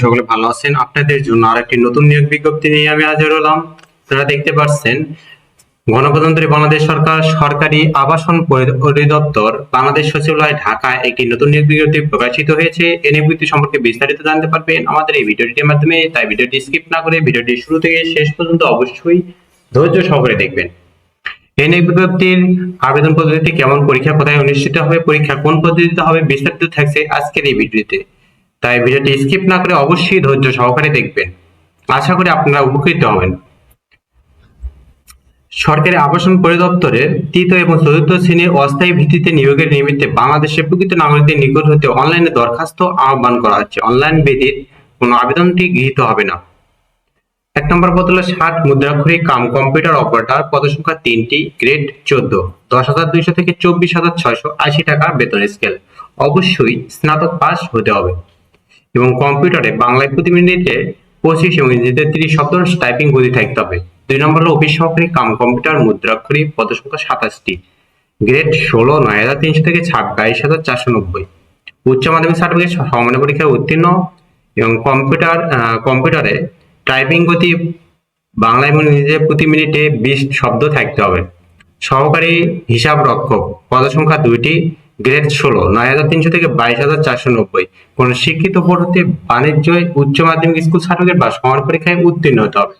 সকলে ভালো আছেন। আপনাদের জন্য আরেকটি নতুন নিয়োগ বিজ্ঞপ্তি নিয়ে আমি হাজির হলাম। আপনারা দেখতে পাচ্ছেন গণপ্রজাতন্ত্রী বাংলাদেশ সরকার সরকারি আবাসন পরিদপ্তর বাংলাদেশ সচিবালয় ঢাকায় একটি নতুন নিয়োগ বিজ্ঞপ্তি প্রকাশিত হয়েছে। এই নিয়োগ বিজ্ঞপ্তি সম্পর্কে বিস্তারিত জানতে পারবেন আমাদের এই ভিডিওটির মাধ্যমে। তাই ভিডিওটি স্কিপ না করে ভিডিওটি শুরু থেকে শেষ পর্যন্ত অবশ্যই ধৈর্য সহকারে দেখবেন। এই নিয়োগ বিজ্ঞপ্তির আবেদন পদ্ধতি কেমন, পরীক্ষা কোথায় অনুষ্ঠিত হবে, পরীক্ষা কোন পদ্ধতিতে হবে, বিস্তারিত থাকছে আজকের এই ভিডিওতে। তাই ভিডিওটি স্কিপ না করে অবশ্যই ধৈর্য সহকারে দেখবেন। আশা করি আপনারা উপকৃত হবেন। সরকারি আবাসন পরিদপ্তরের তৃতীয় এবং চতুর্থ শ্রেণীর অস্থায়ী ভিত্তিতে নিয়োগের নিমিত্তে বাংলাদেশের প্রকৃত নাগরিকদের নিকট হতে অনলাইনে দরখাস্ত আহ্বান করা হচ্ছে। অনলাইন ব্যতীত কোনো আবেদনটি গৃহীত হবে না। 1 নম্বর পদ হলো 60 মুদ্রাক্ষরিক কাম কম্পিউটার অপারেটর, পদ সংখ্যা 3টি, গ্রেড 14, 10,200 থেকে 24,680 টাকা বেতন স্কেল। অবশ্যই স্নাতক পাস হতে হবে এবং কম্পিউটারে বাংলায় প্রতি মিনিটে 25 এবং ইংরেজিতে 30 শব্দ টাইপিং গতি থাকতে হবে। 2 নম্বর হলো অফিস সহকারী কাম কম্পিউটার মুদ্রাক্ষরিক, পদ সংখ্যা 27টি, গ্রেড 16, 9,300 থেকে 22,490। উচ্চ মাধ্যমিক সার্টিফিকেট সমমান্য পরীক্ষায় উত্তীর্ণ এবং কম্পিউটারে টাইপিং গতি বাংলা এবং ইংরেজিতে প্রতি মিনিটে 20 শব্দ থাকতে হবে। সহকারী হিসাব রক্ষক, পদ সংখ্যা 2টি, গ্রেড 16, 9,300 থেকে 22,490। কোন শিক্ষিত বোর্ড হতে বাণিজ্য উচ্চ মাধ্যমিক স্কুল সার্টিফিকেট বা সমান পরীক্ষায় উত্তীর্ণ হতে হবে।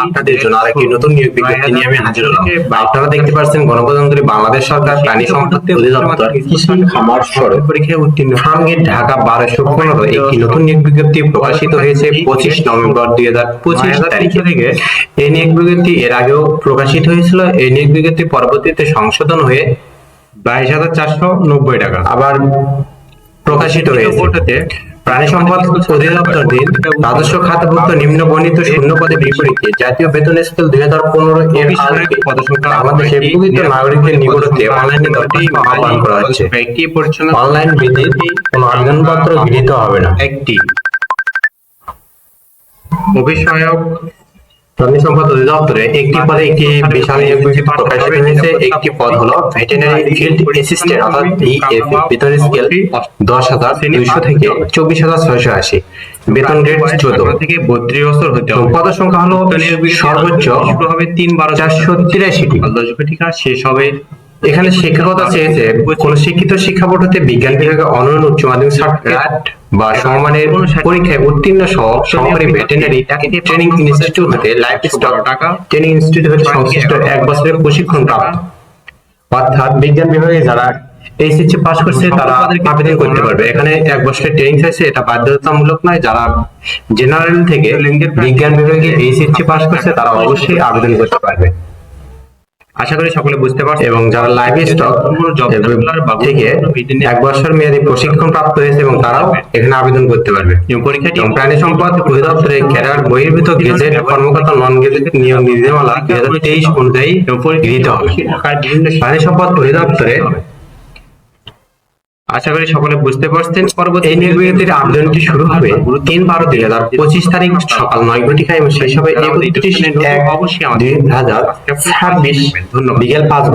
আপনাদের জন্য আরেকটি নতুন নিয়োগ বিজ্ঞপ্তি নিয়ে আমি হাজির হলাম। আপনারা দেখতে পাচ্ছেন গণপ্রজাতন্ত্রী বাংলাদেশ সরকার প্রাণী সম্পদ অধিদপ্তর কৃষি খামার সড়ক পরীক্ষায় উত্তীর্ণ ফার্মগেট ঢাকা 1215 একটি নতুন নিয়োগ বিজ্ঞপ্তি প্রকাশিত হয়েছে 25 নভেম্বর 2025 তারিখে থেকে। এই নিয়োগ বিজ্ঞপ্তি এর আগেও প্রকাশিত হয়েছিল। এই নিয়োগ বিজ্ঞপ্তি পরবর্তীতে সংশোধন হয়ে 22,490 টাকা আবার প্রকাশিত হয়েছে। প্রাণী সম্পদ অধিদপ্তরটির রাজস্ব খাতভুক্ত নিম্ন বর্ণিত শূন্য পদে বিপরীতে জাতীয় বেতন স্কেল 2015 এর আলোকে পদ সংখ্যা বাংলাদেশের প্রকৃত নাগরিকদের নিকট হতে অনলাইনে দরখাস্ত আহ্বান করা হচ্ছে। ব্যক্তি পরিচালনা অনলাইন ব্যতীত কোনো আবেদনপত্র গৃহীত হবে না। একটি অভিষয়ক প্রাণী সম্পদ অধিদপ্তরে একটি পদে একটি বিশাল নিয়োগ বিজ্ঞপ্তি প্রকাশিত হয়েছে। একটি পদ হলো ভেটেরিনারি ফিল্ড অ্যাসিস্ট্যান্ট অর্থাৎ ভিএফ, বেতন স্কেল 10,200 থেকে 24,680, বেতন গ্রেড 14 থেকে 32 বছর হতে হবে। পদ সংখ্যা হলো সর্বোচ্চ শুরু হবে 3/12/483টি। পরীক্ষা শেষ হবে। এখানে শিক্ষকতা চেয়েছে কোন শিক্ষিত শিক্ষা বোর্ড হতে বিজ্ঞান বিভাগে অনন্য উচ্চ মাধ্যমিক সার্টিফিকেট বা সমমানের পরীক্ষায় উত্তীর্ণ সহ সহকারী ভেটেরিনারি ট্রেনিং ইনস্টিটিউট হতে লাইফ স্টক টাকা ট্রেনিং ইনস্টিটিউট হতে সংশ্লিষ্ট 1 বছরের প্রশিক্ষণ প্রাপ্ত। অর্থাৎ বিজ্ঞান বিভাগে যারা এইচএসসি পাস করছে তারা আবেদন করতে পারবে। এখানে 1 বছরের ট্রেনিং চাইছে, এটা বাধ্যতামূলক নয়। যারা জেনারেল থেকে বিজ্ঞান বিভাগে এইচএসসি পাস করছে তারা অবশ্যই আবেদন করতে পারবে। আশা করি সকলে বুঝতে পারছেন। এবং যারা লাইভ স্টক থেকে 1 বছর মেয়াদী প্রশিক্ষণ প্রাপ্ত হয়েছে এবং তারাও এখানে আবেদন করতে পারবে। পরীক্ষাটি প্রাণী সম্পদ অধিদপ্তরের ক্যাডার বহির্ভূত গেজেট কর্মকর্তা নন গেজেট নিয়োগ নীতিমালা 2023 অনুযায়ী গৃহীত হবে। প্রাণী সম্পদ অধিদপ্তরে আশা করি সকলে বুঝতে পারছেন। পরবর্তী এই নিয়োগ বিজ্ঞপ্তির আবেদনটি শুরু হবে 3/12/2025 তারিখ সকাল 9 ঘটিকায় এবং শেষ হবে 31/1/2026 বিকেল 5 ঘটিকায়।